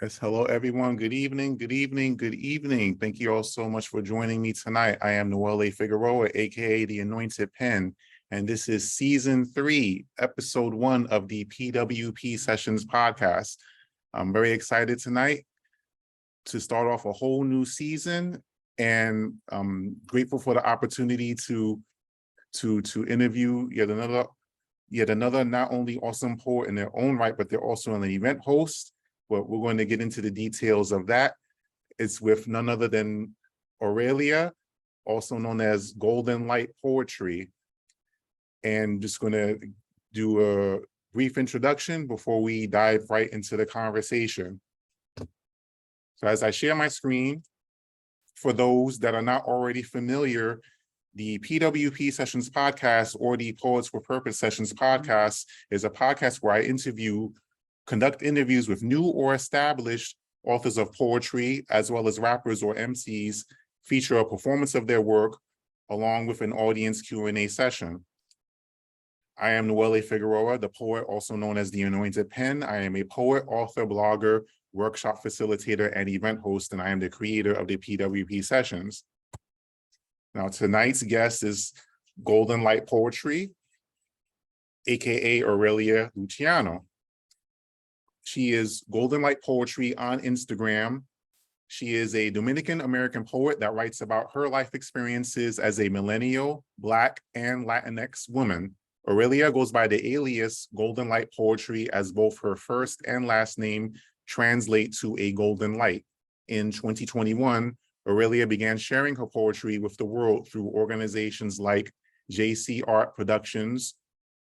Yes, hello everyone. Good evening, good evening, good evening. Thank you all so much for joining me tonight. I am Noelle Figueroa, aka the Anointed Pen, and this is season 3, episode 1 of the P.W.P Sessions podcast. I'm very excited tonight to start off a whole new season, and I'm grateful for the opportunity to interview yet another not only awesome poet in their own right, but they're also an event host. But we're going to get into the details of that. It's with none other than Aurelia, also known as Golden Light Poetry. And just going to do a brief introduction before we dive right into the conversation. So as I share my screen, for those that are not already familiar, the P.W.P Sessions podcast, or the Poets for Purpose Sessions podcast, is a podcast where I conduct interviews with new or established authors of poetry, as well as rappers or MCs, feature a performance of their work, along with an audience Q&A session. I am Noelle Figueroa, the poet, also known as the Anointed Pen. I am a poet, author, blogger, workshop facilitator, and event host, and I am the creator of the P.W.P Sessions. Now, tonight's guest is Golden Light Poetry, aka Aurelia Luciano. She is Golden Light Poetry on Instagram. She is a Dominican-American poet that writes about her life experiences as a millennial, Black, and Latinx woman. Aurelia goes by the alias Golden Light Poetry, as both her first and last name translate to a golden light. In 2021, Aurelia began sharing her poetry with the world through organizations like JC Art Productions,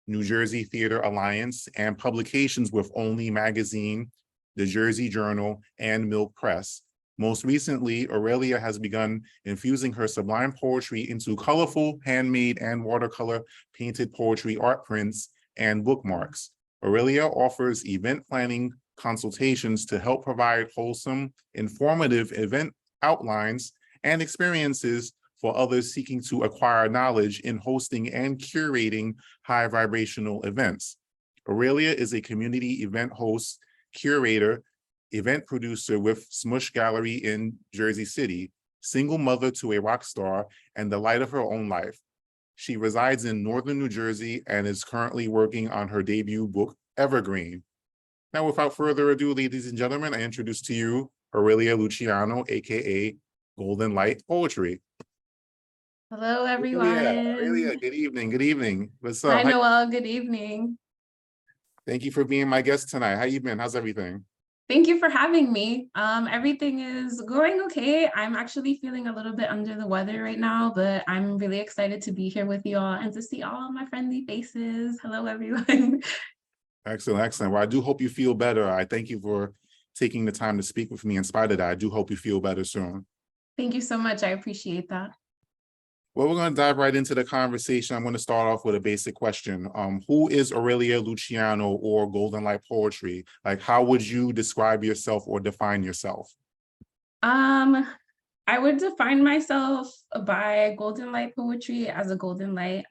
New Jersey Theater Alliance, and publications with Only Magazine, The Jersey Journal, and Milk Press. Most recently, Aurelia has begun infusing her sublime poetry into colorful, handmade, and watercolor painted poetry art prints and bookmarks. Aurelia offers event planning consultations to help provide wholesome, informative event outlines and experiences for others seeking to acquire knowledge in hosting and curating high vibrational events. Aurelia is a community event host, curator, event producer with Smush Gallery in Jersey City, single mother to a rock star, and the light of her own life. She resides in Northern New Jersey and is currently working on her debut book, Evergreen. Now, without further ado, ladies and gentlemen, I introduce to you Aurelia Luciano, aka Golden Light Poetry. Hello, everyone. Aurelia, good evening. Good evening. What's up? Hi, Noelle. Good evening. Thank you for being my guest tonight. How you been? How's everything? Thank you for having me. Everything is going okay. I'm actually feeling a little bit under the weather right now, but I'm really excited to be here with you all and to see all my friendly faces. Hello, everyone. Excellent, excellent. Well, I do hope you feel better. I thank you for taking the time to speak with me. In spite of that, I do hope you feel better soon. Thank you so much. I appreciate that. Well, we're going to dive right into the conversation. I'm going to start off with a basic question. Who is Aurelia Luciano, or Golden Light Poetry? Like, how would you describe yourself or define yourself? Um, I would define myself by golden light poetry as a golden light.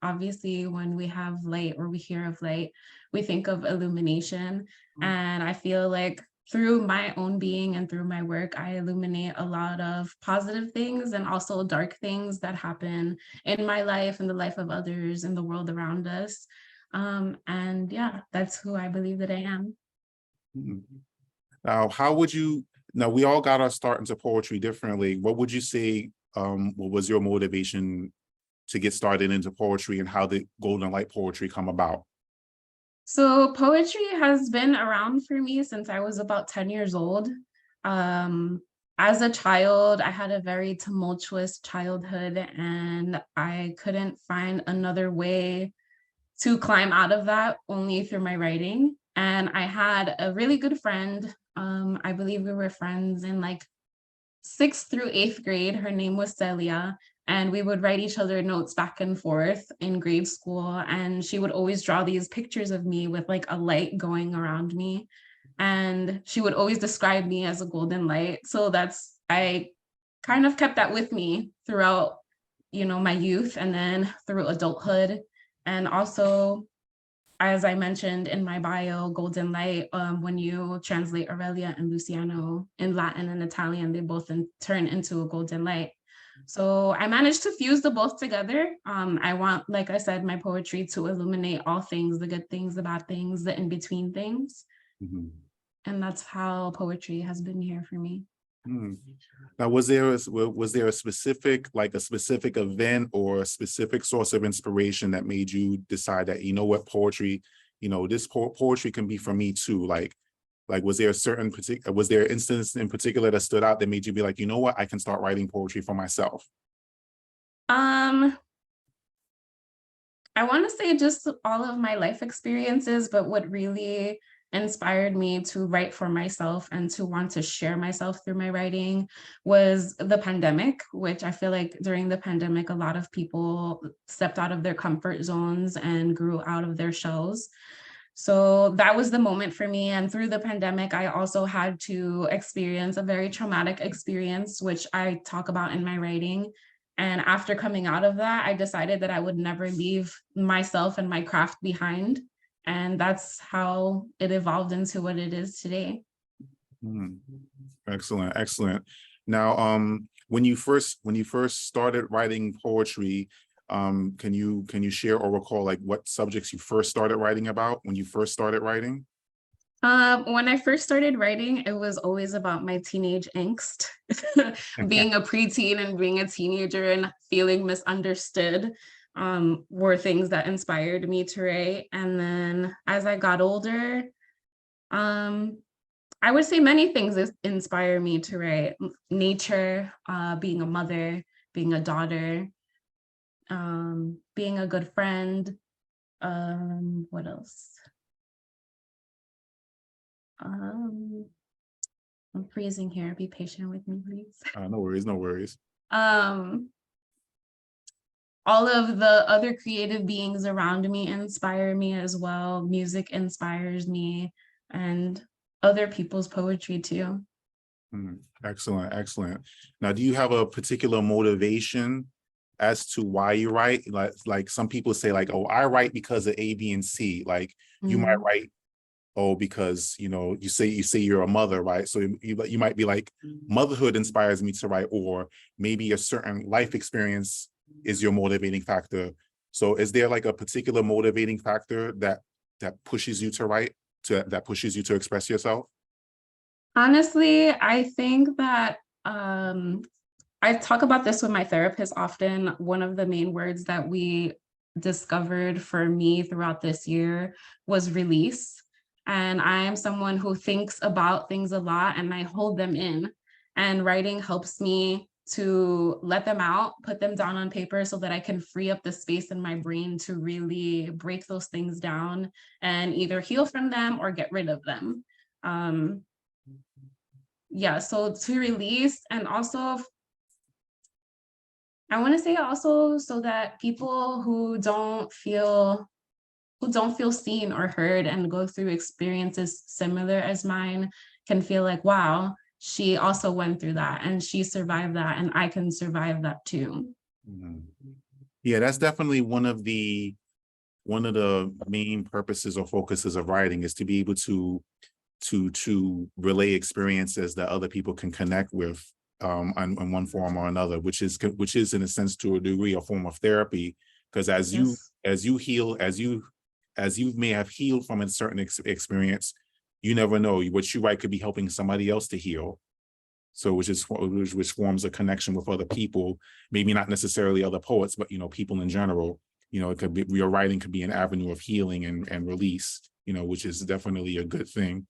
Obviously, when we have light or we hear of light, we think of illumination. And I feel like through my own being and through my work, I illuminate a lot of positive things and also dark things that happen in my life and the life of others and the world around us. And yeah, that's who I believe that I am. Now, how would you, now we all got our start into poetry differently. What would you say, what was your motivation to get started into poetry, and how did Golden Light Poetry come about? So poetry has been around for me since I was about 10 years old. As a child, I had a very tumultuous childhood, and I couldn't find another way to climb out of that only through my writing. And I had a really good friend. I believe we were friends in like 6th through 8th grade. Her name was Celia, and we would write each other notes back and forth in grade school. And she would always draw these pictures of me with like a light going around me. And she would always describe me as a golden light. So I kind of kept that with me throughout, my youth and then through adulthood. And also, as I mentioned in my bio, golden light, when you translate Aurelia and Luciano in Latin and Italian, they both turn into a golden light. So I managed to fuse the both together. I want, like I said, my poetry to illuminate all things, the good things, the bad things, the in-between things. Mhm. And that's how poetry has been here for me. Now, was there a specific, like a specific event or a specific source of inspiration that made you decide that, you know what, poetry, this poetry can be for me too? Like was there a certain was there an instance in particular that stood out that made you be like, you know what, I can start writing poetry for myself? I want to say just all of my life experiences, but what really inspired me to write for myself and to want to share myself through my writing was the pandemic, which I feel like during the pandemic, a lot of people stepped out of their comfort zones and grew out of their shells. So that was the moment for me. And through the pandemic, I also had to experience a very traumatic experience, which I talk about in my writing. And after coming out of that, I decided that I would never leave myself and my craft behind. And that's how it evolved into what it is today. Excellent, excellent. Now, when you first started writing poetry, can you share or recall like what subjects you first started writing about when you first started writing? When I first started writing, it was always about my teenage angst, being a preteen and being a teenager and feeling misunderstood, were things that inspired me to write. And then as I got older, I would say many things inspire me to write. Nature, being a mother, being a daughter, being a good friend. What else? I'm freezing here. Be patient with me, please. No worries, no worries. Um, all of the other creative beings around me inspire me as well. Music inspires me, and other people's poetry too. Excellent, excellent. Now, do you have a particular motivation as to why you write? Like some people say like, oh, I write because of A, B, and C. Like you might write, oh, because you say you're a mother, right? So you might be like, motherhood inspires me to write, or maybe a certain life experience is your motivating factor. So is there like a particular motivating factor that pushes you to write, that pushes you to express yourself? Honestly, I think that I talk about this with my therapist often. One of the main words that we discovered for me throughout this year was release. And I am someone who thinks about things a lot and I hold them in. And writing helps me to let them out, put them down on paper so that I can free up the space in my brain to really break those things down and either heal from them or get rid of them. yeah, so to release, and also I want to say also so that people who don't feel seen or heard and go through experiences similar as mine can feel like, wow, she also went through that and she survived that and I can survive that too. Mhm. Yeah, that's definitely one of the main purposes or focuses of writing, is to be able to relay experiences that other people can connect with, in one form or another, which is in a sense, to a degree, a form of therapy. Because Yes. as you heal, as you may have healed from a certain experience, you never know, what you write could be helping somebody else to heal. So which forms a connection with other people, maybe not necessarily other poets, but people in general. It could be, your writing could be an avenue of healing and release, which is definitely a good thing.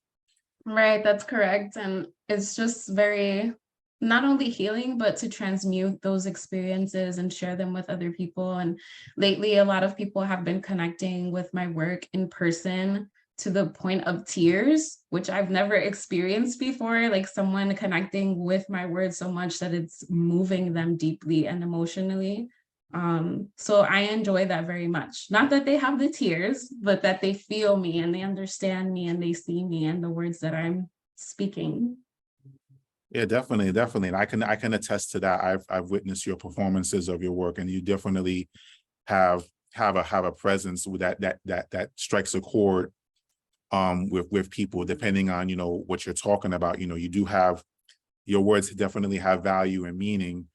Right, that's correct. And it's just very not only healing, but to transmute those experiences and share them with other people. And lately, a lot of people have been connecting with my work in person to the point of tears, which I've never experienced before, like someone connecting with my words so much that it's moving them deeply and emotionally. So I enjoy that very much. Not that they have the tears, but that they feel me and they understand me and they see me and the words that I'm speaking. Yeah, definitely, definitely. And I can attest to that. I've witnessed your performances of your work, and you definitely have have a presence with that strikes a chord with people, depending on what you're talking about. You do have, your words definitely have value and meaning.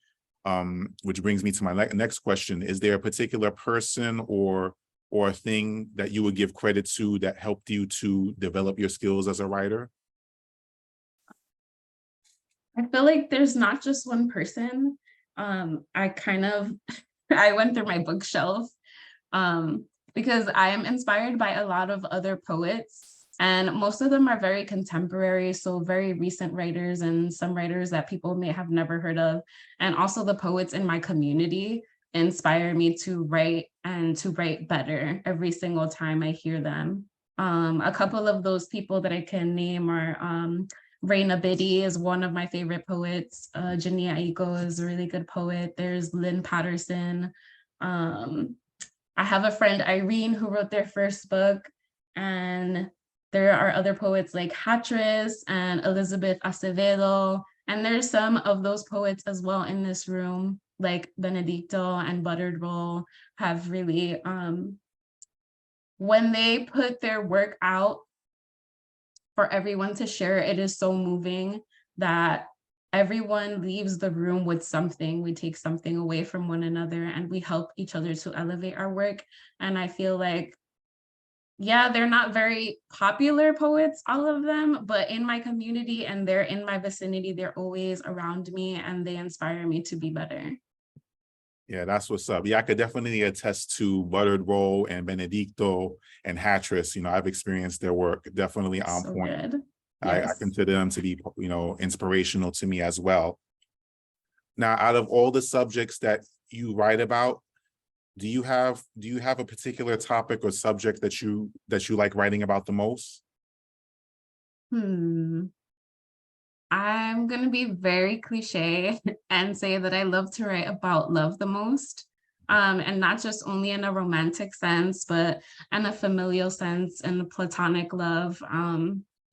Which brings me to my next question. Is there a particular person or a thing that you would give credit to that helped you to develop your skills as a writer? I feel like there's not just one person. I kind of I went through my bookshelf um, because I am inspired by a lot of other poets, and most of them are very contemporary, so very recent writers and some writers that people may have never heard of. And also the poets in my community inspire me to write and to write better every single time I hear them. A couple of those people that I can name are Raina Biddy is one of my favorite poets. Jania Aiko is a really good poet. There's Lynn Patterson. Um, I have a friend, Irene, who wrote their first book. And there are other poets like Hatris and Elizabeth Acevedo. And there's some of those poets as well in this room, like Benedicto and Buttered Roll, have really, when they put their work out for everyone to share, it is so moving that everyone leaves the room with something. We take something away from one another and we help each other to elevate our work. And I feel like, yeah, they're not very popular poets, all of them, but in my community and they're in my vicinity, they're always around me and they inspire me to be better. Yeah, that's what's up. Yeah, I could definitely attest to Buttered Roll and Benedicto and Hatris. I've experienced their work. Definitely on So point. good. I Yes. consider them to be, inspirational to me as well. Now, out of all the subjects that you write about, do you have a particular topic or subject that you like writing about the most? Hmm. I'm going to be very cliche and say that I love to write about love the most. And not just only in a romantic sense, but in a familial sense and platonic love.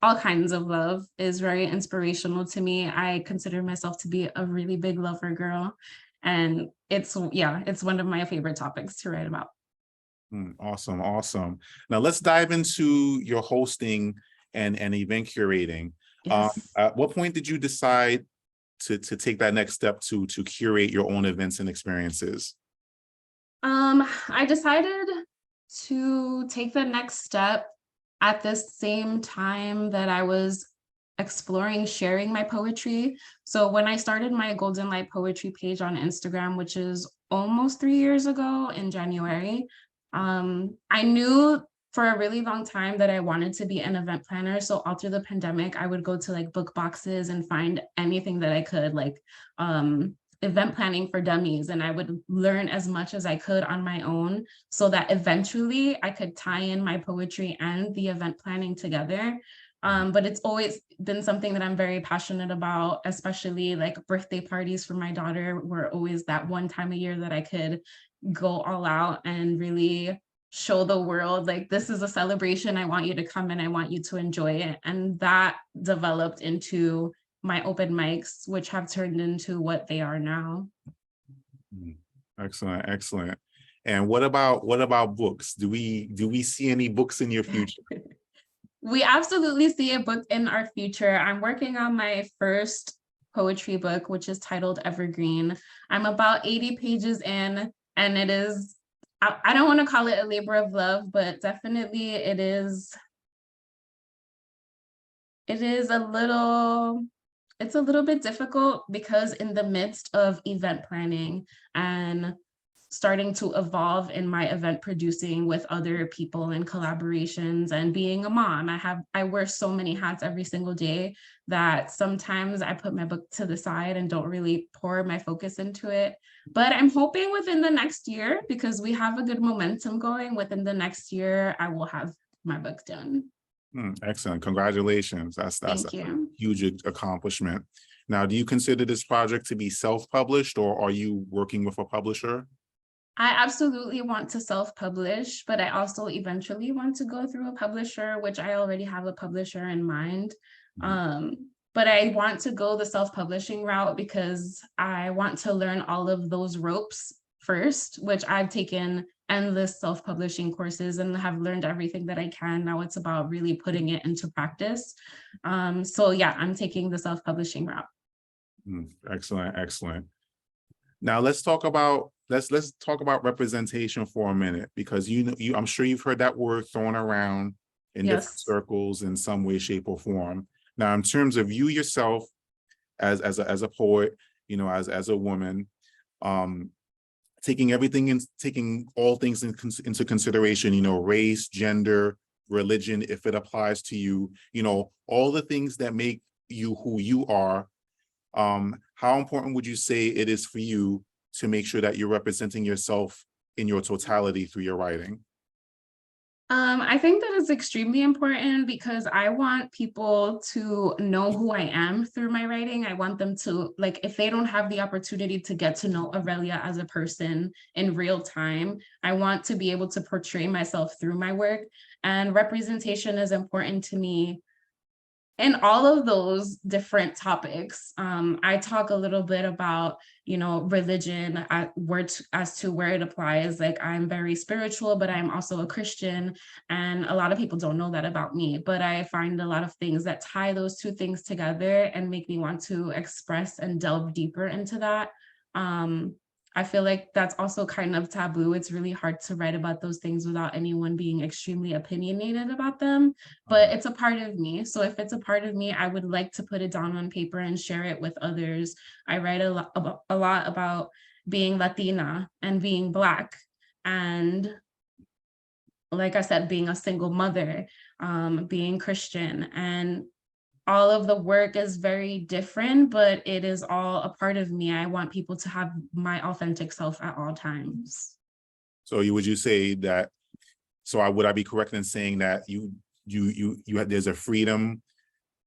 All kinds of love is very inspirational to me. I consider myself to be a really big lover girl. And it's one of my favorite topics to write about. Awesome, awesome. Now let's dive into your hosting and event curating. Yes. At what point did you decide to take that next step to curate your own events and experiences? I decided to take the next step at the same time that I was exploring sharing my poetry. So when I started my Golden Light Poetry page on Instagram, which is almost 3 years ago in January, I knew for a really long time that I wanted to be an event planner. So all through the pandemic, I would go to like book boxes and find anything that I could, like event planning for dummies, and I would learn as much as I could on my own so that eventually I could tie in my poetry and the event planning together. But it's always been something that I'm very passionate about, especially like birthday parties for my daughter were always that one time a year that I could go all out and really show the world like this is a celebration. I want you to come and I want you to enjoy it. And that developed into my open mics, which have turned into what they are now. Mm. Excellent, excellent. And what about books? Do we see any books in your future? We absolutely see a book in our future. I'm working on my first poetry book, which is titled Evergreen. I'm about 80 pages in, and it is, I don't want to call it a labor of love, but definitely it is a little, it's a little bit difficult because in the midst of event planning and starting to evolve in my event producing with other people and collaborations and being a mom, I wear so many hats every single day that sometimes I put my book to the side and don't really pour my focus into it. But I'm hoping within the next year, because we have a good momentum going, within the next year, I will have my book done. Excellent. Congratulations. That's a Thank you. huge accomplishment. Now, do you consider this project to be self-published, or are you working with a publisher? I absolutely want to self-publish, but I also eventually want to go through a publisher, which I already have a publisher in mind. But I want to go the self-publishing route because I want to learn all of those ropes first, which I've taken endless self-publishing courses and have learned everything that I can. Now it's about really putting it into practice. So yeah, I'm taking the self-publishing route. Excellent, excellent. Now let's talk about representation for a minute, because I'm sure you've heard that word thrown around in different Yes. circles in some way, shape, or form. Now, in terms of you yourself as a poet, as a woman, taking all things into consideration, race, gender, religion, if it applies to you, all the things that make you who you are. How important would you say it is for you to make sure that you're representing yourself in your totality through your writing? I think that is extremely important because I want people to know who I am through my writing. I want them to, like, if they don't have the opportunity to get to know Aurelia as a person in real time, I want to be able to portray myself through my work. And representation is important to me in all of those different topics. I talk a little bit about, religion as to where it applies. Like, I'm very spiritual, but I'm also a Christian. And a lot of people don't know that about me, but I find a lot of things that tie those two things together and make me want to express and delve deeper into that. I feel like that's also kind of taboo. It's really hard to write about those things without anyone being extremely opinionated about them, but it's a part of me. So if it's a part of me, I would like to put it down on paper and share it with others. I write a lot about being Latina and being Black, and like I said, being a single mother, being Christian, and all of the work is very different, but it is all a part of me. I want people to have my authentic self at all times. So would you say that, would I be correct in saying that there's a freedom,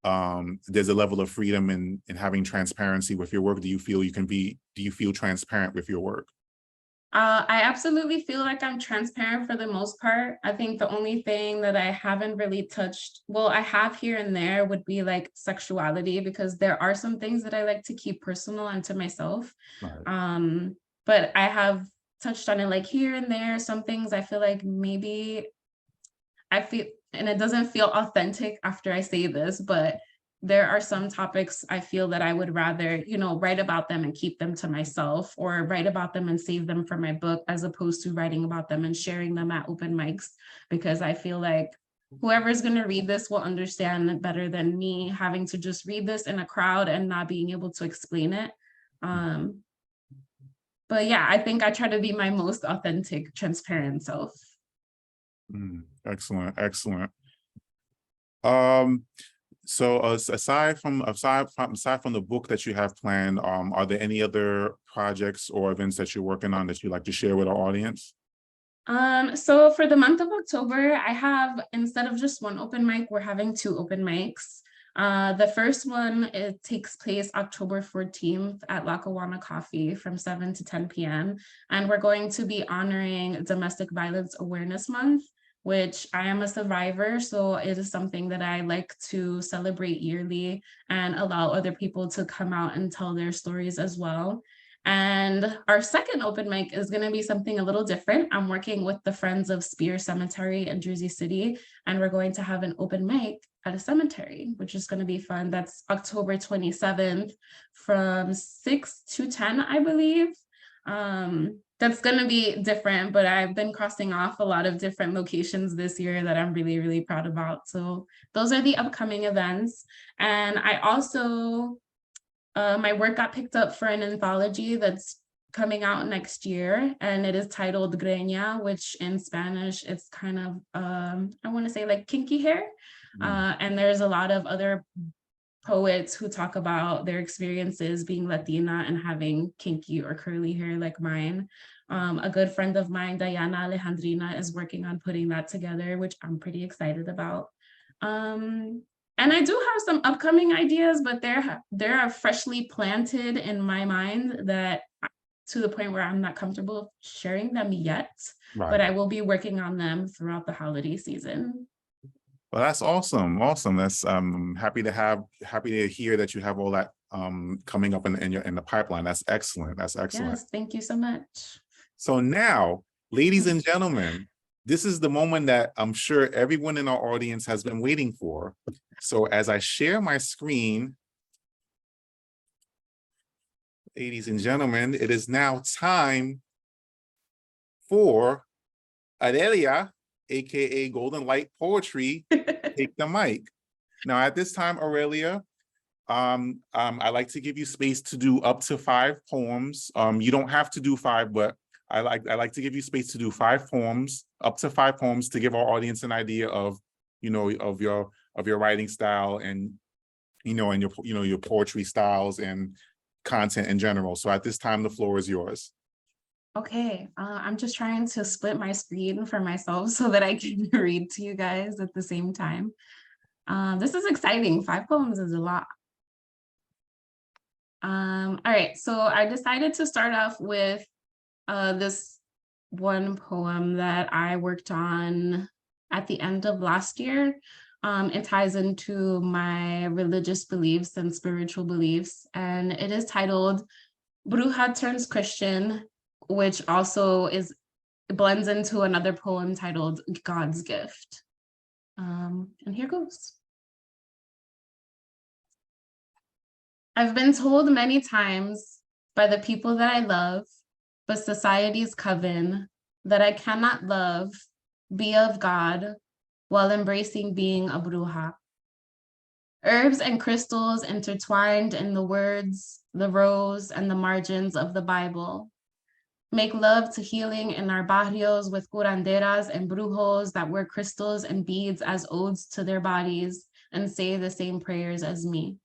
there's a level of freedom in having transparency with your work? Do you feel transparent with your work? I absolutely feel like I'm transparent for the most part. I think the only thing that I haven't really touched, well, I have here and there, would be like sexuality, because there are some things that I like to keep personal and to myself. Right. But I have touched on it like here and there. Some things I feel like maybe and it doesn't feel authentic after I say this, but there are some topics I feel that I would rather, write about them and keep them to myself, or write about them and save them for my book, as opposed to writing about them and sharing them at open mics, because I feel like whoever's going to read this will understand better than me having to just read this in a crowd and not being able to explain it. But yeah, I think I try to be my most authentic, transparent self. Excellent, excellent. So aside from the book that you have planned, are there any other projects or events that you're working on that you'd like to share with our audience? So for the month of October, I have, instead of just one open mic, we're having two open mics. The first one, it takes place October 14th at Lackawanna Coffee from 7 to 10 p.m. And we're going to be honoring Domestic Violence Awareness Month, which I am a survivor. So it is something that I like to celebrate yearly and allow other people to come out and tell their stories as well. And our second open mic is going to be something a little different. I'm working with the Friends of Spear Cemetery in Jersey City, and we're going to have an open mic at a cemetery, which is going to be fun. That's October 27th from 6 to 10, I believe. That's going to be different, but I've been crossing off a lot of different locations this year that I'm really, really proud about. So those are the upcoming events. And I also my work got picked up for an anthology that's coming out next year, and it is titled Greña, which in Spanish, it's kind of, I want to say like kinky hair. And there's a lot of other poets who talk about their experiences being Latina and having kinky or curly hair like mine. A good friend of mine, Diana Alejandrina, is working on putting that together, which I'm pretty excited about. And I do have some upcoming ideas, but they're freshly planted in my mind that to the point where I'm not comfortable sharing them yet, but I will be working on them throughout the holiday season. Well, that's awesome. Awesome. That's happy to hear that you have all that coming up in the pipeline. That's excellent. That's excellent. Yes, thank you so much. So now, ladies and gentlemen, this is the moment that I'm sure everyone in our audience has been waiting for. So as I share my screen, ladies and gentlemen, it is now time for Aurelia, aka Golden Light Poetry, take the mic. Now at this time, Aurelia, I like to give you space to do up to 5 poems. You don't have to do 5, but I like to give you space to do 5 poems, up to 5 poems, to give our audience an idea of, of your writing style and, and your poetry styles and content in general. So at this time, the floor is yours. Okay, I'm just trying to split my screen for myself so that I can read to you guys at the same time. This is exciting. 5 poems is a lot. All right, so I decided to start off with this one poem that I worked on at the end of last year. It ties into my religious beliefs and spiritual beliefs, and it is titled Bruja Turns Christian, which also blends into another poem titled God's Gift. And here goes. I've been told many times by the people that I love, but society's coven, that I cannot love, be of God, while embracing being a bruja. Herbs and crystals intertwined in the words, the rows, and the margins of the Bible. Make love to healing in our barrios with curanderas and brujos that wear crystals and beads as odes to their bodies and say the same prayers as me.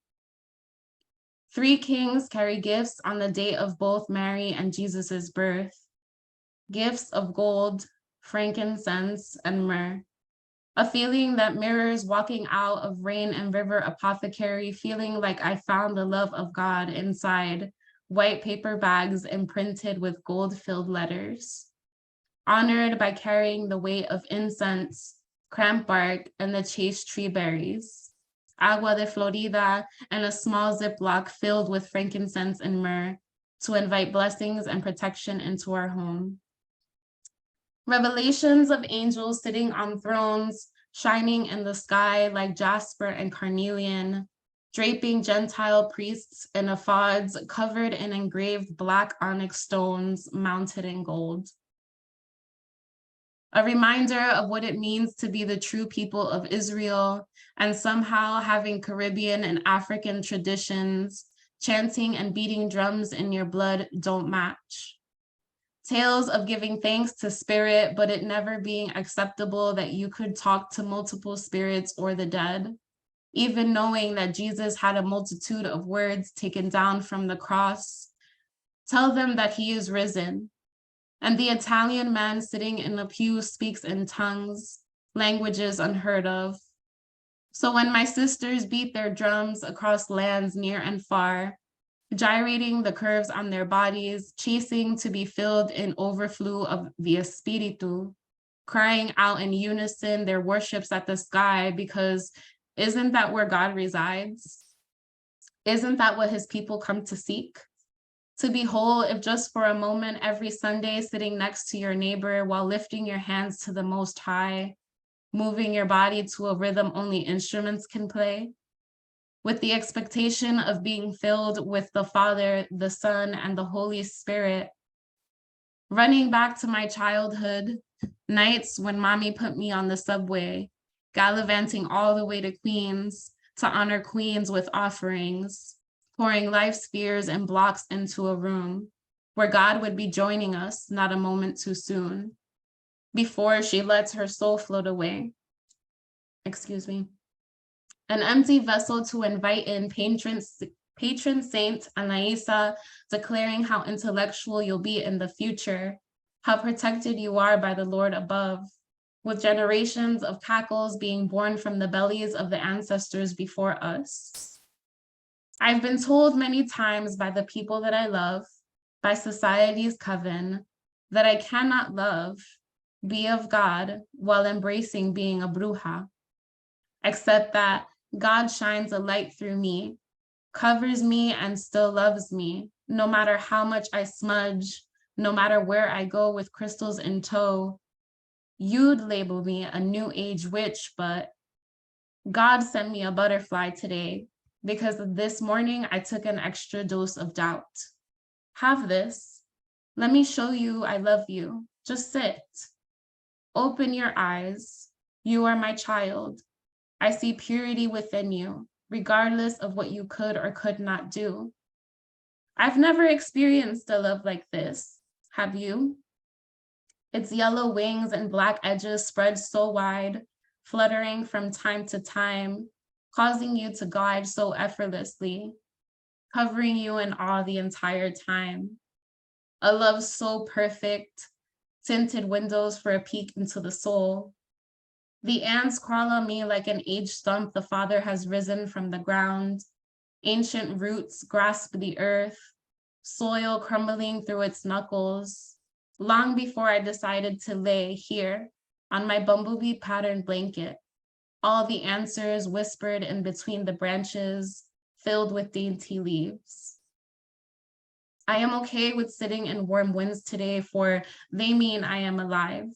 3 kings carry gifts on the date of both Mary and Jesus's birth. Gifts of gold, frankincense, and myrrh. A feeling that mirrors walking out of Rain and River Apothecary, feeling like I found the love of God inside white paper bags imprinted with gold-filled letters. Honored by carrying the weight of incense, cramp bark, and the chaste tree berries. Agua de Florida, and a small Ziploc filled with frankincense and myrrh to invite blessings and protection into our home. Revelations of angels sitting on thrones, shining in the sky like jasper and carnelian, draping Gentile priests in ephods covered in engraved black onyx stones mounted in gold. A reminder of what it means to be the true people of Israel, and somehow having Caribbean and African traditions, chanting and beating drums in your blood don't match. Tales of giving thanks to spirit, but it never being acceptable that you could talk to multiple spirits or the dead. Even knowing that Jesus had a multitude of words taken down from the cross. Tell them that he is risen. And the Italian man sitting in the pew speaks in tongues, languages unheard of. So when my sisters beat their drums across lands near and far, gyrating the curves on their bodies, chasing to be filled in overflow of the Espiritu, crying out in unison their worships at the sky, because isn't that where God resides? Isn't that what his people come to seek? To be whole, if just for a moment every Sunday, sitting next to your neighbor while lifting your hands to the Most High, moving your body to a rhythm only instruments can play, with the expectation of being filled with the Father, the Son, and the Holy Spirit. Running back to my childhood, nights when mommy put me on the subway, gallivanting all the way to Queens to honor queens with offerings, pouring life's fears and blocks into a room where God would be joining us not a moment too soon, before she lets her soul float away. Excuse me. An empty vessel to invite in patron saint Anaisa, declaring how intellectual you'll be in the future, how protected you are by the Lord above, with generations of cackles being born from the bellies of the ancestors before us. I've been told many times by the people that I love, by society's coven, that I cannot love, be of God, while embracing being a bruja, except that God shines a light through me, covers me and still loves me, no matter how much I smudge, no matter where I go with crystals in tow. You'd label me a new age witch, but God sent me a butterfly today because this morning I took an extra dose of doubt. Have this. Let me show you I love you. Just sit. Open your eyes. You are my child. I see purity within you, regardless of what you could or could not do. I've never experienced a love like this. Have you? Its yellow wings and black edges spread so wide, fluttering from time to time, causing you to glide so effortlessly, covering you in awe the entire time. A love so perfect, tinted windows for a peek into the soul. The ants crawl on me like an aged stump the Father has risen from the ground. Ancient roots grasp the earth, soil crumbling through its knuckles. Long before I decided to lay here on my bumblebee patterned blanket, all the answers whispered in between the branches, filled with dainty leaves. I am okay with sitting in warm winds today, for they mean I am alive,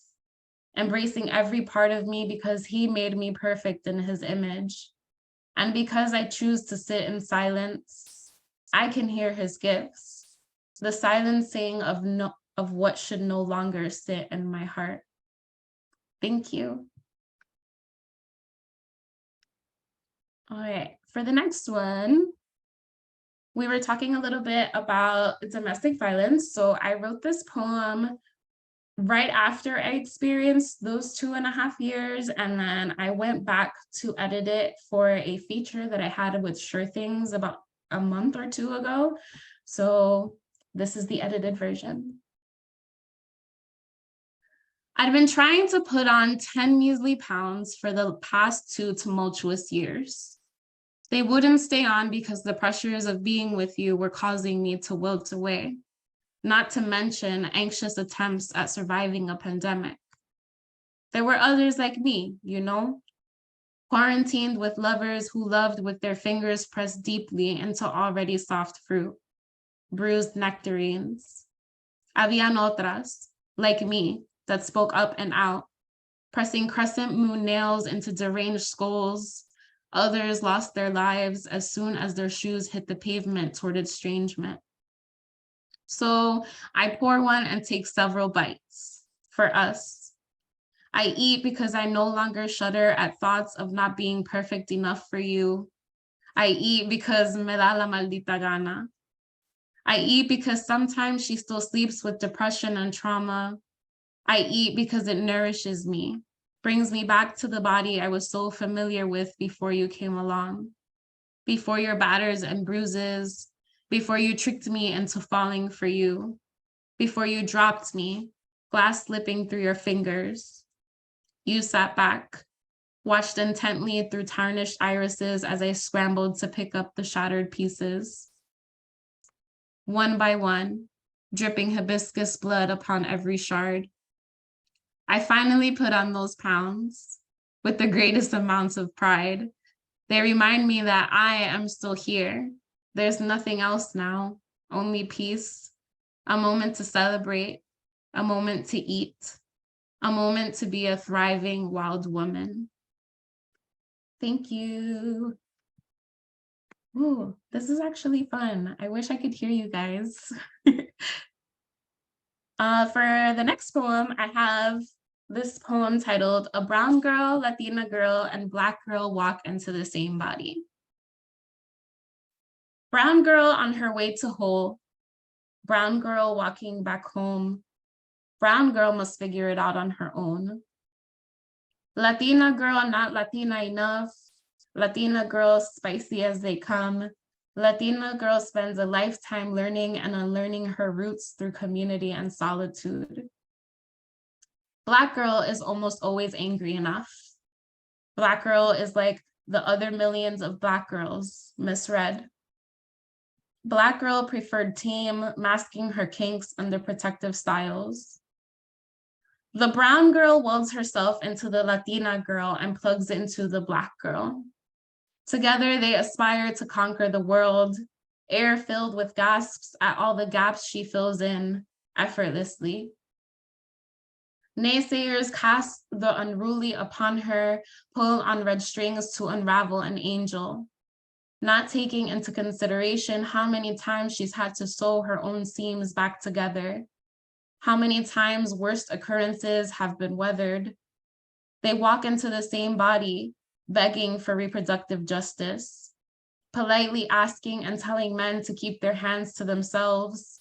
embracing every part of me because he made me perfect in his image. And because I choose to sit in silence, I can hear his gifts, the silencing of what should no longer sit in my heart. Thank you. All right, for the next one, we were talking a little bit about domestic violence. So I wrote this poem right after I experienced those 2.5 years, and then I went back to edit it for a feature that I had with Sure Things about a month or two ago. So this is the edited version. I'd been trying to put on 10 measly pounds for the past 2 tumultuous years. They wouldn't stay on because the pressures of being with you were causing me to wilt away, not to mention anxious attempts at surviving a pandemic. There were others like me, quarantined with lovers who loved with their fingers pressed deeply into already soft fruit, bruised nectarines. Habían otras, like me, that spoke up and out, pressing crescent moon nails into deranged skulls. Others lost their lives as soon as their shoes hit the pavement toward estrangement. So I pour one and take several bites for us. I eat because I no longer shudder at thoughts of not being perfect enough for you. I eat because me da la maldita gana. I eat because sometimes she still sleeps with depression and trauma. I eat because it nourishes me, brings me back to the body I was so familiar with before you came along, before your batters and bruises, before you tricked me into falling for you. Before you dropped me, glass slipping through your fingers. You sat back, watched intently through tarnished irises as I scrambled to pick up the shattered pieces. One by one, dripping hibiscus blood upon every shard. I finally put on those pounds with the greatest amounts of pride. They remind me that I am still here. There's nothing else now, only peace, a moment to celebrate, a moment to eat, a moment to be a thriving wild woman. Thank you. Ooh, this is actually fun. I wish I could hear you guys. For the next poem, I have this poem titled "A Brown Girl, Latina Girl, and Black Girl Walk into the Same Body." Brown girl on her way to Hull, brown girl walking back home, brown girl must figure it out on her own. Latina girl not Latina enough, Latina girl spicy as they come, Latina girl spends a lifetime learning and unlearning her roots through community and solitude. Black girl is almost always angry enough. Black girl is like the other millions of Black girls, misread. Black girl preferred tame, masking her kinks under protective styles. The brown girl welds herself into the Latina girl and plugs into the Black girl. Together, they aspire to conquer the world, air filled with gasps at all the gaps she fills in effortlessly. Naysayers cast the unruly upon her, pull on red strings to unravel an angel, not taking into consideration how many times she's had to sew her own seams back together, how many times worst occurrences have been weathered. They walk into the same body, begging for reproductive justice, politely asking and telling men to keep their hands to themselves,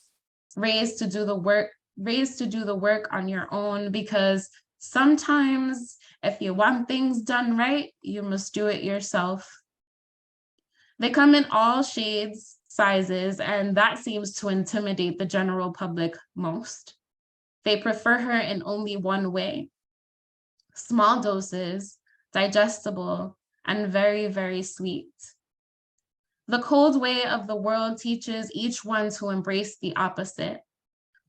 raised to do the work on your own, because sometimes if you want things done right, you must do it yourself. They come in all shades, sizes, and that seems to intimidate the general public most. They prefer her in only one way: small doses, digestible, and very, very sweet. The cold way of the world teaches each one to embrace the opposite,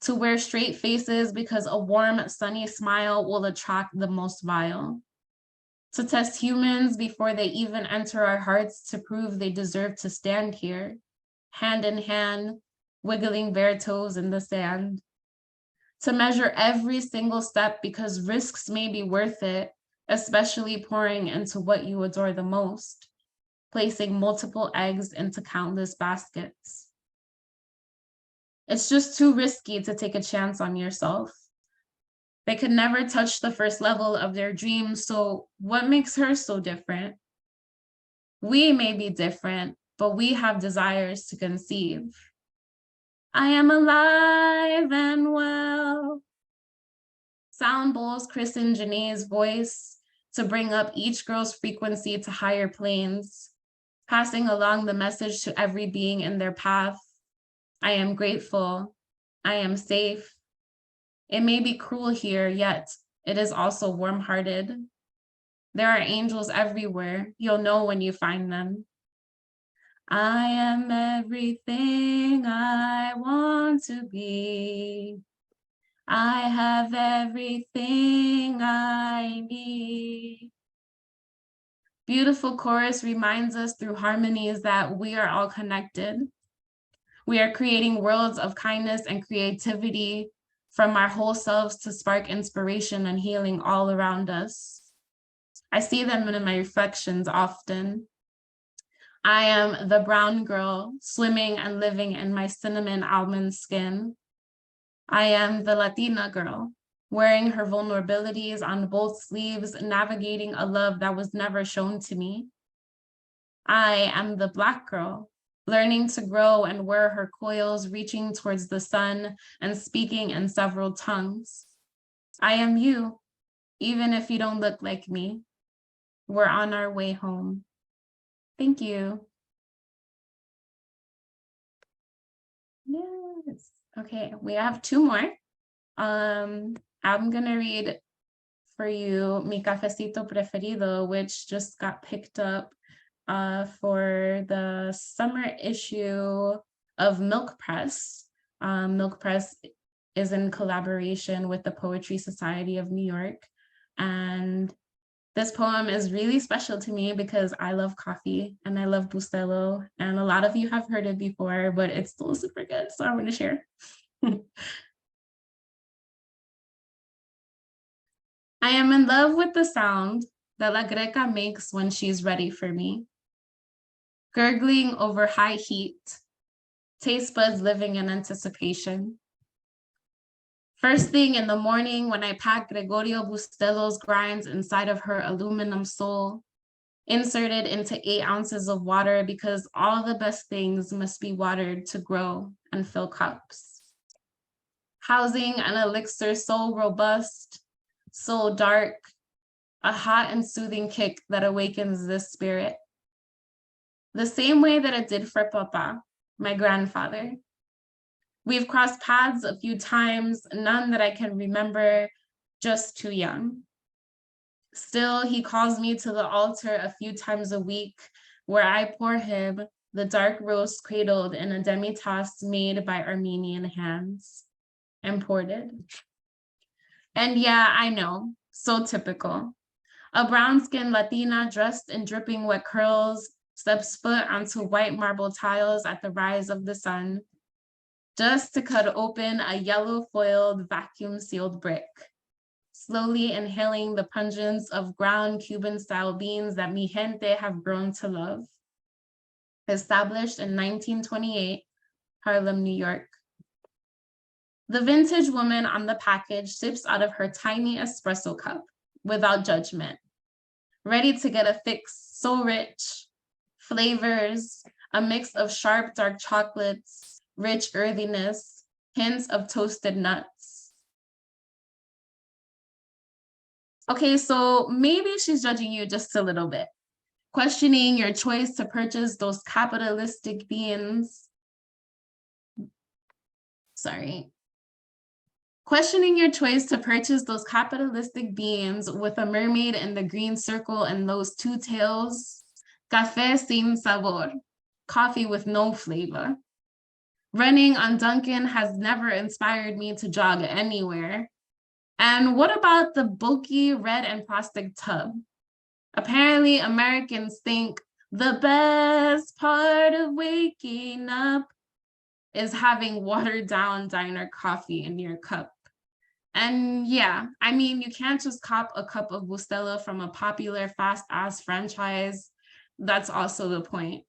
to wear straight faces because a warm, sunny smile will attract the most vile, to test humans before they even enter our hearts to prove they deserve to stand here, hand in hand, wiggling bare toes in the sand, to measure every single step because risks may be worth it, especially pouring into what you adore the most, placing multiple eggs into countless baskets. It's just too risky to take a chance on yourself. They could never touch the first level of their dreams, so what makes her so different? We may be different, but we have desires to conceive. I am alive and well. Sound bowls christen Janae's voice to bring up each girl's frequency to higher planes, passing along the message to every being in their path. I am grateful. I am safe. It may be cruel here, yet it is also warm-hearted. There are angels everywhere. You'll know when you find them. I am everything I want to be. I have everything I need. Beautiful chorus reminds us through harmonies that we are all connected. We are creating worlds of kindness and creativity from our whole selves to spark inspiration and healing all around us. I see them in my reflections often. I am the brown girl swimming and living in my cinnamon almond skin. I am the Latina girl wearing her vulnerabilities on both sleeves, navigating a love that was never shown to me. I am the Black girl learning to grow and wear her coils, reaching towards the sun and speaking in several tongues. I am you, even if you don't look like me. We're on our way home. Thank you. Yes. Okay, we have two more. I'm gonna read for you Mi Cafecito Preferido, which just got picked up for the summer issue of Milk Press. Milk Press is in collaboration with the Poetry Society of New York. And this poem is really special to me because I love coffee and I love Bustelo. And a lot of you have heard it before, but it's still super good. So I want to share. I am in love with the sound that La Greca makes when she's ready for me. Gurgling over high heat, taste buds living in anticipation. First thing in the morning when I pack Gregorio Bustelo's grinds inside of her aluminum soul, inserted into 8 ounces of water because all the best things must be watered to grow and fill cups. Housing an elixir so robust, so dark, a hot and soothing kick that awakens this spirit. The same way that it did for Papa, my grandfather. We've crossed paths a few times, none that I can remember, just too young. Still, he calls me to the altar a few times a week, where I pour him the dark roast cradled in a demi-tasse made by Armenian hands, imported. And yeah, I know, so typical. A brown-skinned Latina dressed in dripping wet curls steps foot onto white marble tiles at the rise of the sun, just to cut open a yellow-foiled, vacuum-sealed brick, slowly inhaling the pungence of ground Cuban-style beans that mi gente have grown to love. Established in 1928, Harlem, New York. The vintage woman on the package sips out of her tiny espresso cup without judgment, ready to get a fix so rich, flavors, a mix of sharp dark chocolates, rich earthiness, hints of toasted nuts. Okay, so maybe she's judging you just a little bit, questioning your choice to purchase those capitalistic beans. Questioning your choice to purchase those capitalistic beans with a mermaid in the green circle and those two tails. Café sin sabor, coffee with no flavor. Running on Dunkin' has never inspired me to jog anywhere. And what about the bulky red and plastic tub? Apparently, Americans think the best part of waking up is having watered down diner coffee in your cup. And yeah, I mean, you can't just cop a cup of Bustelo from a popular fast-ass franchise. That's also the point.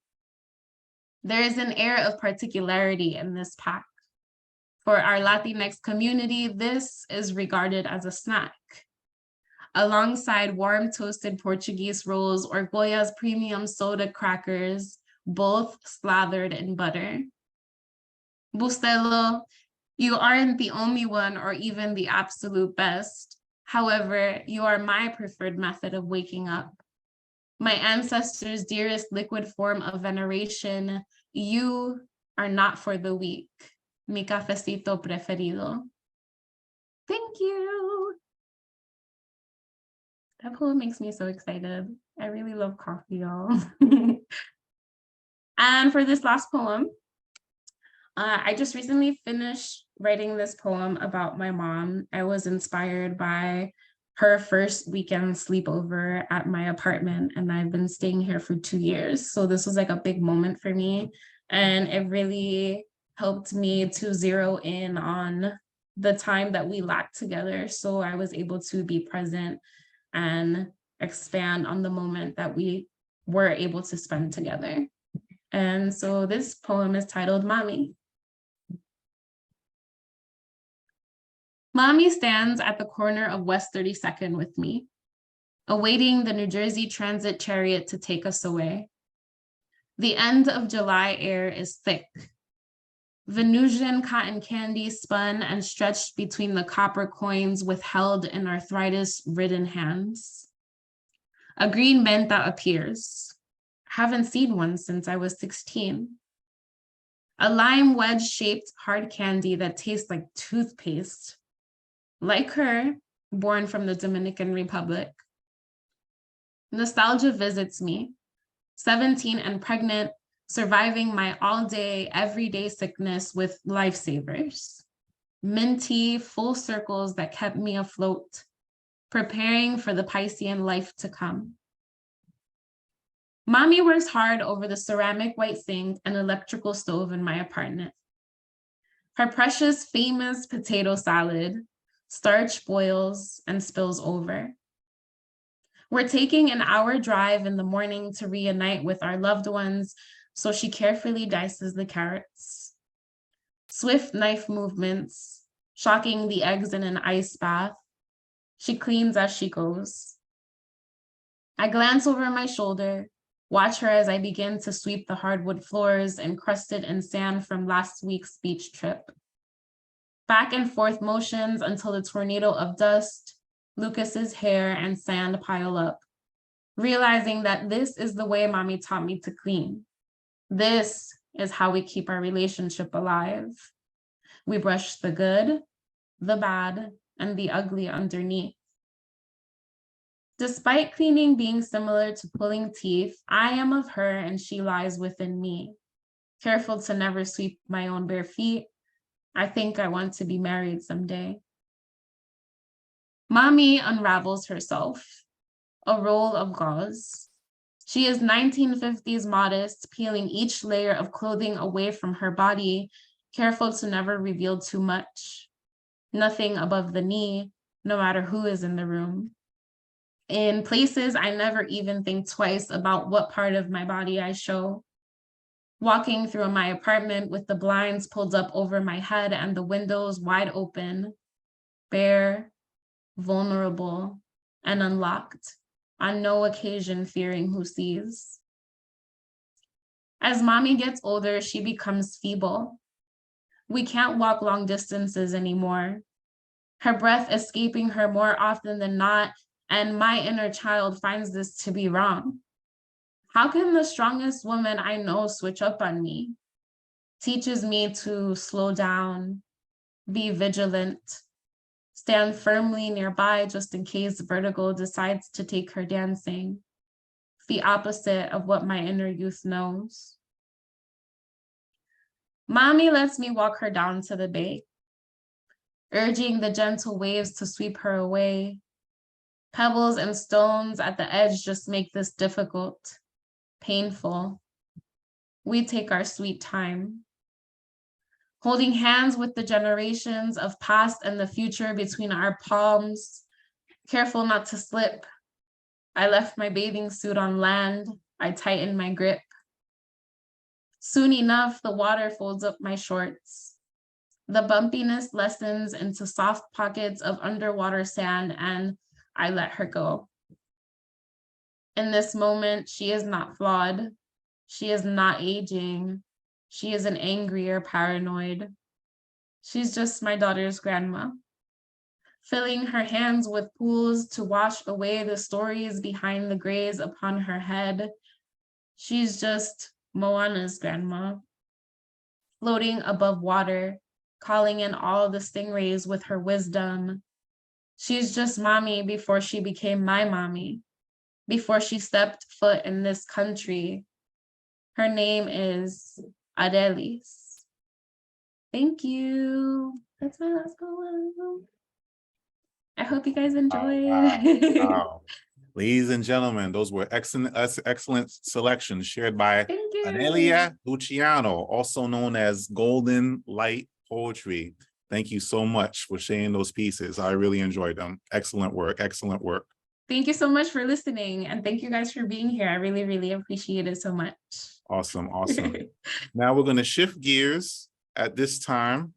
There is an air of particularity in this pack. For our Latinx community, this is regarded as a snack. Alongside warm toasted Portuguese rolls or Goya's premium soda crackers, both slathered in butter. Bustelo, you aren't the only one or even the absolute best. However, you are my preferred method of waking up. My ancestors' dearest liquid form of veneration, you are not for the weak. Mi cafecito preferido. Thank you. That poem makes me so excited. I really love coffee, y'all. And for this last poem, I just recently finished writing this poem about my mom. I was inspired by her first weekend sleepover at my apartment, and I've been staying here for 2 years. So this was like a big moment for me, and it really helped me to zero in on the time that we lacked together. So I was able to be present and expand on the moment that we were able to spend together. And so this poem is titled Mommy. Mommy stands at the corner of West 32nd with me, awaiting the New Jersey Transit chariot to take us away. The end of July air is thick. Venusian cotton candy spun and stretched between the copper coins withheld in arthritis-ridden hands. A green menta appears. Haven't seen one since I was 16. a lime wedge-shaped hard candy that tastes like toothpaste. Like her, born from the Dominican Republic. Nostalgia visits me, 17 and pregnant, surviving my all-day, everyday sickness with lifesavers. Minty, full circles that kept me afloat, preparing for the Piscean life to come. Mommy works hard over the ceramic white sink and electrical stove in my apartment. Her precious, famous potato salad, starch boils and spills over. We're taking an hour drive in the morning to reunite with our loved ones, so she carefully dices the carrots. Swift knife movements, shocking the eggs in an ice bath. She cleans as she goes. I glance over my shoulder, watch her as I begin to sweep the hardwood floors encrusted in sand from last week's beach trip. Back and forth motions until the tornado of dust, Lucas's hair and sand pile up, realizing that this is the way mommy taught me to clean. This is how we keep our relationship alive. We brush the good, the bad, and the ugly underneath. Despite cleaning being similar to pulling teeth, I am of her and she lies within me. Careful to never sweep my own bare feet, I think I want to be married someday. Mommy unravels herself, a roll of gauze. She is 1950s modest, peeling each layer of clothing away from her body, careful to never reveal too much. Nothing above the knee, no matter who is in the room. In places, I never even think twice about what part of my body I show. Walking through my apartment with the blinds pulled up over my head and the windows wide open, bare, vulnerable, and unlocked, on no occasion fearing who sees. As mommy gets older, she becomes feeble. We can't walk long distances anymore. Her breath escaping her more often than not, and my inner child finds this to be wrong. How can the strongest woman I know switch up on me? Teaches me to slow down, be vigilant, stand firmly nearby just in case vertigo decides to take her dancing. The opposite of what my inner youth knows. Mommy lets me walk her down to the bay, urging the gentle waves to sweep her away. Pebbles and stones at the edge just make this difficult, painful. We take our sweet time, holding hands with the generations of past and the future between our palms, careful not to slip. I left my bathing suit on land. I tighten my grip. Soon enough, the water folds up my shorts. The bumpiness lessens into soft pockets of underwater sand, and I let her go. In this moment, she is not flawed. She is not aging. She isn't angry or paranoid. She's just my daughter's grandma, filling her hands with pools to wash away the stories behind the grays upon her head. She's just Moana's grandma, floating above water, calling in all the stingrays with her wisdom. She's just mommy before she became my mommy, before she stepped foot in this country. Her name is Adelis. Thank you. That's my last poem. I hope you guys enjoy. Wow. Ladies and gentlemen, those were excellent selections shared by Thank you. Adelia Luciano, also known as Golden Light Poetry. Thank you so much for sharing those pieces. I really enjoyed them. Excellent work. Excellent work. Thank you so much for listening. And thank you guys for being here. I really, really appreciate it so much. Awesome. Awesome. Now we're going to shift gears at this time.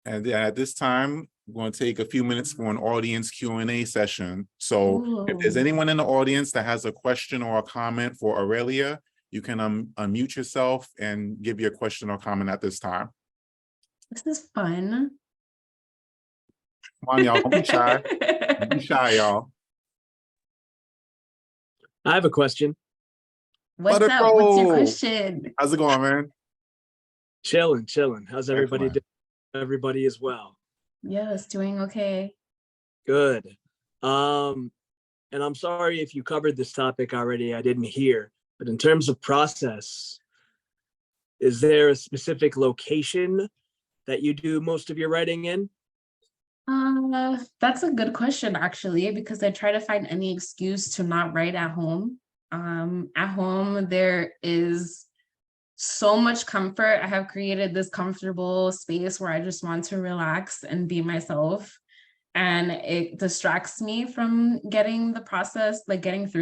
And at this time, we're going to take a few minutes for an audience Q&A session. So if there's anyone in the audience that has a question or a comment for Aurelia, you can unmute yourself and give your question or comment at this time. This is fun. Come on, y'all. Don't be shy. Don't be shy, y'all. I have a question. What's up? What's your Butterco. question? How's it going, man? Chilling. How's everybody Excellent. doing? Everybody as well. Yes, doing okay. Good. And I'm sorry if you covered this topic already. I didn't hear. But in terms of process, is there a specific location that you do most of your writing in? That's a good question, actually, because I try to find any excuse to not write at home. At home, there is so much comfort. I have created this comfortable space where I just want to relax and be myself. And it distracts me from getting through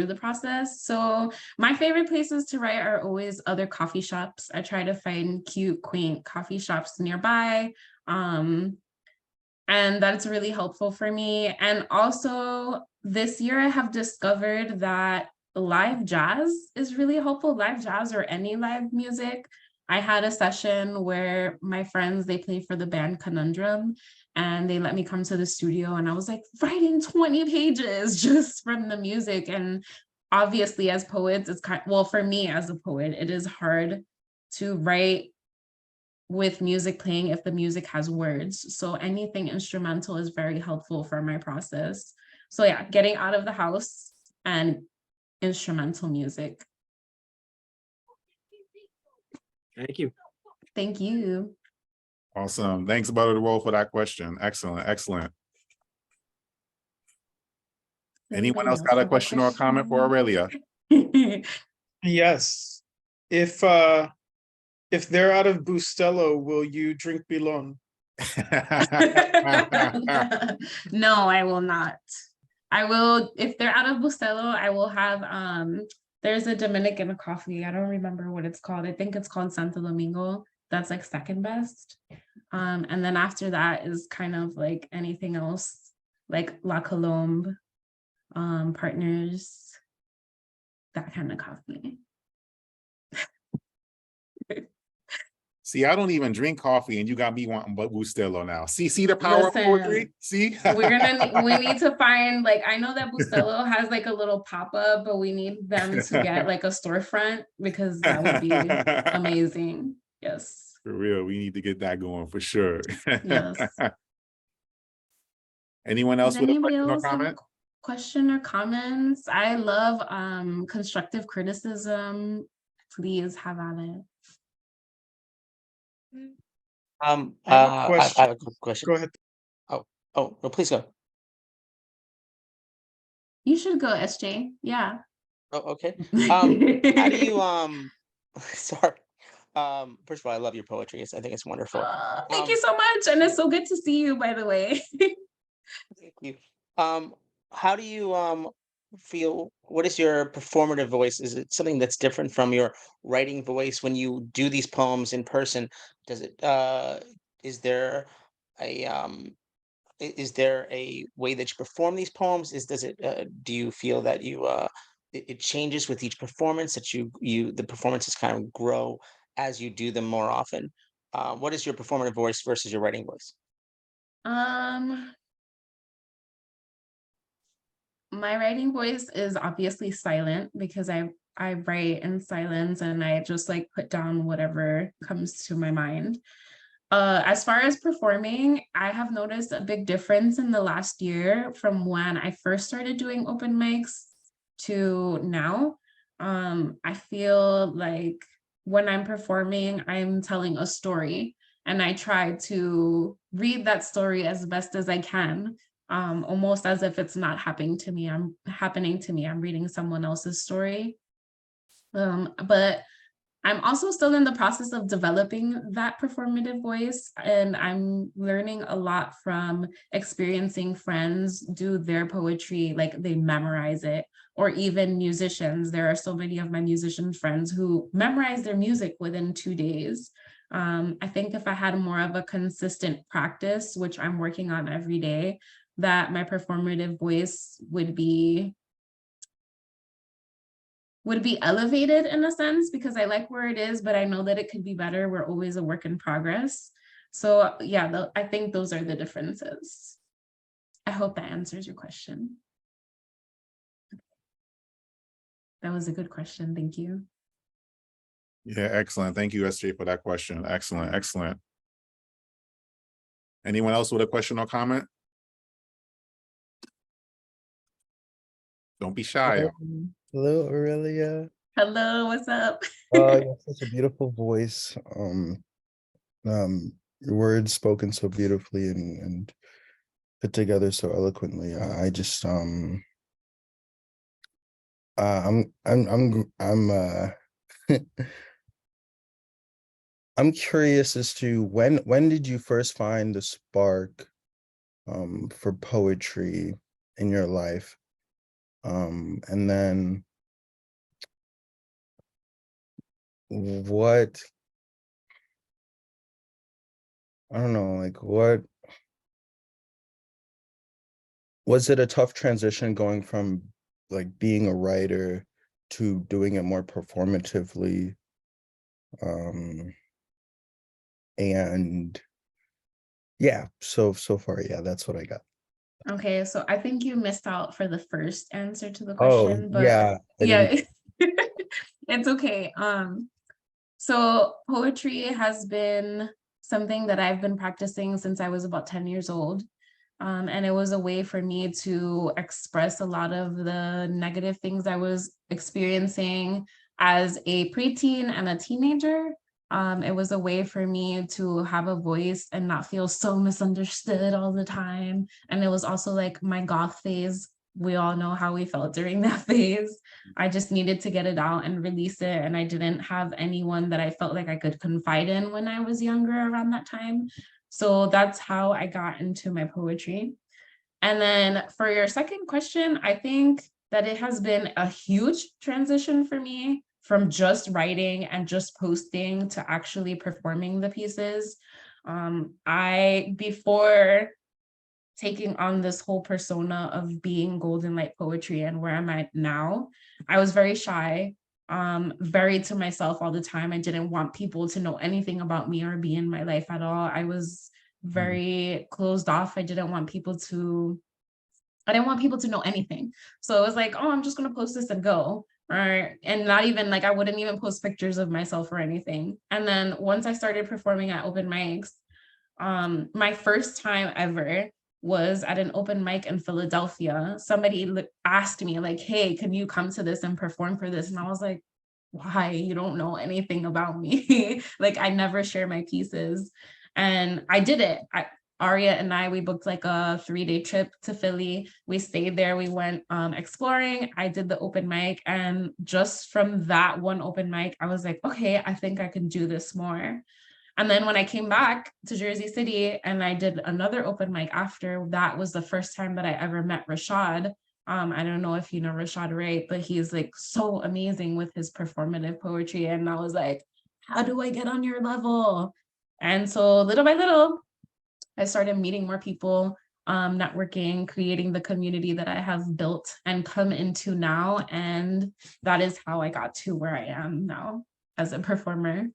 the process. So my favorite places to write are always other coffee shops. I try to find cute, quaint coffee shops nearby. And that's really helpful for me. And also this year I have discovered that live jazz is really helpful. Live jazz or any live music. I had a session where my friends, they play for the band Conundrum, and they let me come to the studio, and I was like writing 20 pages just from the music. And obviously as poets, it's well, for me as a poet, it is hard to write with music playing if the music has words. So anything instrumental is very helpful for my process. So yeah, getting out of the house and instrumental music. Thank you. Thank you. Awesome. Thanks, Butterco, for that question. Excellent. Anyone else got a question or a comment for Aurelia? Yes. If they're out of Bustelo, will you drink Bilon? No, I will not. I will, if they're out of Bustelo, I will have, there's a Dominican coffee. I don't remember what it's called. I think it's called Santo Domingo. That's like second best. And then after that is kind of like anything else, like La Colombe, Partners, that kind of coffee. See, I don't even drink coffee, and you got me wanting but Bustelo now. See the power of poetry? See? we need to find, like, I know that Bustelo has like a little pop-up, but we need them to get like a storefront, because that would be amazing. Yes. For real, we need to get that going for sure. Yes. Anyone else with a question or comment? Question or comments? I love constructive criticism. Please have at it. I have a I question. have a quick question. Go ahead. Oh, no, please go. You should go, SJ. Yeah. Oh, okay. How do you sorry. First of all, I love your poetry. I think it's wonderful. Thank you so much. And it's so good to see you, by the way. Thank you. How do you feel, what is your performative voice? Is it something that's different from your writing voice when you do these poems in person? Does it is there a is there a way that you perform these poems? Does it do you feel that it changes with each performance, that the performances kind of grow as you do them more often? What is your performative voice versus your writing voice? My writing voice is obviously silent, because I write in silence and I just like put down whatever comes to my mind. As far as performing, I have noticed a big difference in the last year from when I first started doing open mics to now. I feel like when I'm performing, I'm telling a story, and I try to read that story as best as I can, almost as if it's not happening to me. I'm reading someone else's story. But I'm also still in the process of developing that performative voice, and I'm learning a lot from experiencing friends do their poetry, like they memorize it, or even musicians. There are so many of my musician friends who memorize their music within 2 days. I think if I had more of a consistent practice, which I'm working on every day, that my performative voice would be elevated in a sense, because I like where it is, but I know that it could be better. We're always a work in progress. So yeah, I think those are the differences. I hope that answers your question. That was a good question. Thank you. Yeah, excellent. Thank you, SJ, for that question. Excellent, excellent. Anyone else with a question or comment? Don't be shy, y'all. Hello, Aurelia. Hello, what's up? You have such a beautiful voice. Your words spoken so beautifully and put together so eloquently. I just I'm I'm curious as to when did you first find the spark for poetry in your life? And then what, I don't know, like what was it, a tough transition going from like being a writer to doing it more performatively? And yeah, so far, yeah, that's what I got. Okay, so I think you missed out for the first answer to the Oh, question, but yeah, I didn't. yeah, it's okay. So poetry has been something that I've been practicing since I was about 10 years old. And it was a way for me to express a lot of the negative things I was experiencing as a preteen and a teenager. It was a way for me to have a voice and not feel so misunderstood all the time. And it was also like my goth phase. We all know how we felt during that phase. I just needed to get it out and release it. And I didn't have anyone that I felt like I could confide in when I was younger around that time. So that's how I got into my poetry. And then for your second question, I think that it has been a huge transition for me from just writing and just posting to actually performing the pieces. Before taking on this whole persona of being golden light poetry and where I'm at now, I was very shy, very to myself all the time. I didn't want people to know anything about me or be in my life at all. I was very closed off. I didn't want people to know anything. So it was like, oh, I'm just gonna post this and go. And not even like I wouldn't even post pictures of myself or anything. And then once I started performing at open mics, my first time ever was at an open mic in Philadelphia. Somebody asked me like, hey, can you come to this and perform for this? And I was like, why? You don't know anything about me. Like I never share my pieces. And I did it. Aria and we booked like a 3-day trip to Philly. We stayed there. We went exploring. I did the open mic. And just from that one open mic, I was like, okay, I think I can do this more. And then when I came back to Jersey City and I did another open mic after, that was the first time that I ever met Rashad. I don't know if you know Rashad Ray, but he's like so amazing with his performative poetry. And I was like, how do I get on your level? And so little by little, I started meeting more people, networking, creating the community that I have built and come into now. And that is how I got to where I am now as a performer.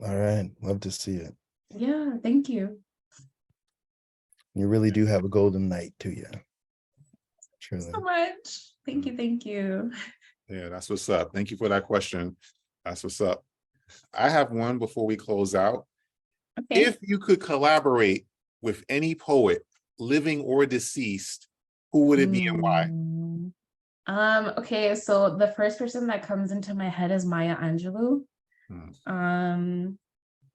All right, love to see it. Yeah, thank you. You really do have a golden night to you. Truly. So much. Thank you. Thank you. Yeah, that's what's up. Thank you for that question. That's what's up. I have one before we close out. Okay. If you could collaborate with any poet, living or deceased, who would it be and why? Okay, so the first person that comes into my head is Maya Angelou.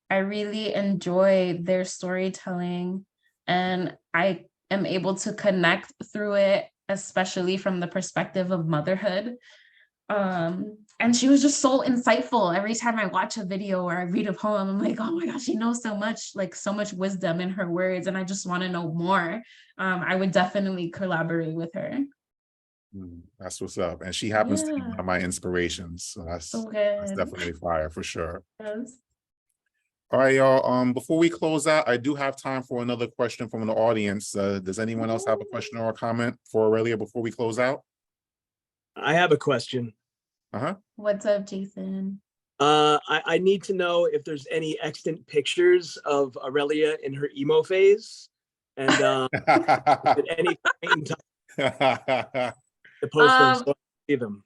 I really enjoy their storytelling and I am able to connect through it, especially from the perspective of motherhood. And she was just so insightful. Every time I watch a video or I read a poem, I'm like, oh my gosh, she knows so much, like so much wisdom in her words. And I just want to know more. I would definitely collaborate with her. That's what's up. And she happens to be Yeah. one of my inspirations. So that's So good. definitely fire for sure. Yes. All right, y'all. Before we close out, I do have time for another question from the audience. Does anyone else have a question or a comment for Aurelia before we close out? I have a question. What's up, Jason? I need to know if there's any extant pictures of Aurelia in her emo phase, and at any point in time to post them so I can see them.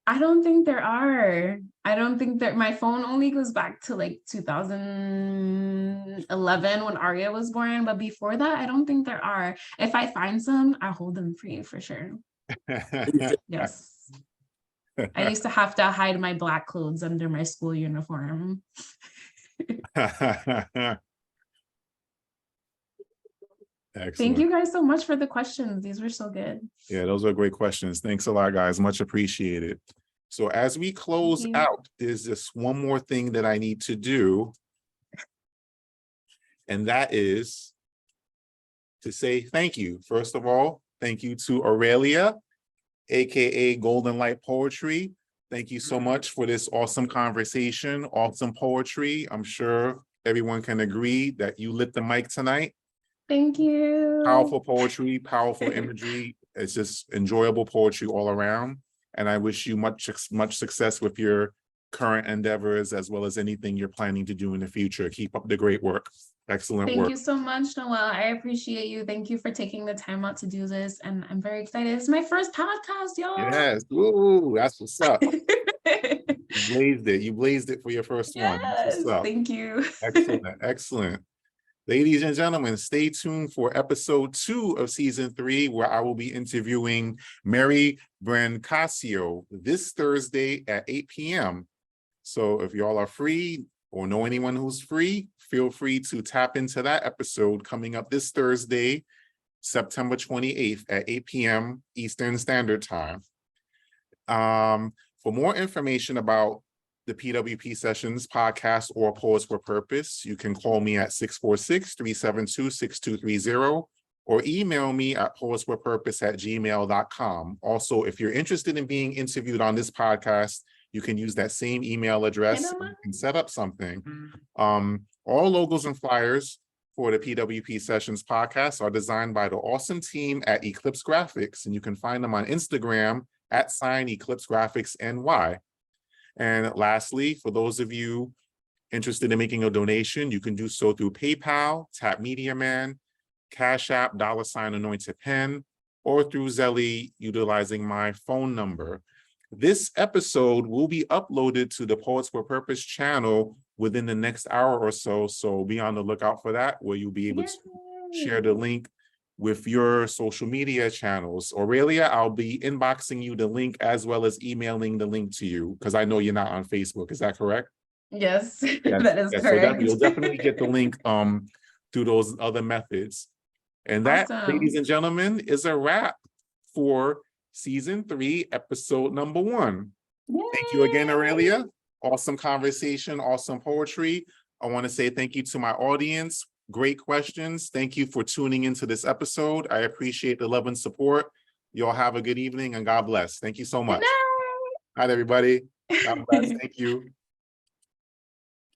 I don't think there are. I don't think that my phone only goes back to like 2011 when Arya was born, but before that, I don't think there are. If I find some, I'll hold them for you for sure. Yes. I used to have to hide my black clothes under my school uniform. Excellent. Thank you guys so much for the questions. These were so good. Yeah, those are great questions. Thanks a lot, guys. Much appreciated. So as we close you. out, there's just one more thing that I need to do. And that is to say thank you. First of all, thank you to Aurelia, AKA Golden Light Poetry. Thank you so much for this awesome conversation, awesome poetry. I'm sure everyone can agree that you lit the mic tonight. Thank you. Powerful poetry, powerful imagery. It's just enjoyable poetry all around. And I wish you much success with your current endeavors, as well as anything you're planning to do in the future. Keep up the great work. Excellent Thank work. you so much, Noelle. I appreciate you. Thank you for taking the time out to do this. And I'm very excited. It's my first podcast, y'all. Yes. Ooh, that's what's up. You blazed it. You blazed it for your first one. That's what's Yes, up. thank you. Excellent. Excellent. Ladies and gentlemen, stay tuned for episode 2 of season 3, where I will be interviewing Mary Brancasio this Thursday at 8 p.m. So if y'all are free or know anyone who's free, feel free to tap into that episode coming up this Thursday, September 28th at 8 p.m. Eastern Standard Time. For more information about the P.W.P Sessions podcast or Poets for Purpose, you can call me at 646-372-6230 or email me at poetsforpurpose@gmail.com. Also, if you're interested in being interviewed on this podcast, you can use that same email address and set up something. All logos and flyers for the P.W.P Sessions podcast are designed by the awesome team at Eclipse Graphics, and you can find them on Instagram at @Eclipse Graphics NY. And lastly, for those of you interested in making a donation, you can do so through PayPal, Tap Media Man, Cash App, $Anointed Pen, or through Zelle utilizing my phone number. This episode will be uploaded to the Poets for Purpose channel within the next hour or so. So be on the lookout for that, where you'll be able to share the link with your social media channels. Aurelia, I'll be inboxing you the link as well as emailing the link to you, because I know you're not on Facebook. Is that correct? Yes, Yes, that is yes. correct. So you'll definitely get the link through those other methods. And that, ladies and gentlemen, is a wrap for season 3, episode number 1. Thank you again, Aurelia. Awesome conversation, awesome poetry. I want to say thank you to my audience. Great questions. Thank you for tuning into this episode. I appreciate the love and support. You all have a good evening and God bless. Thank you so much. Good night, everybody. God bless. Thank you.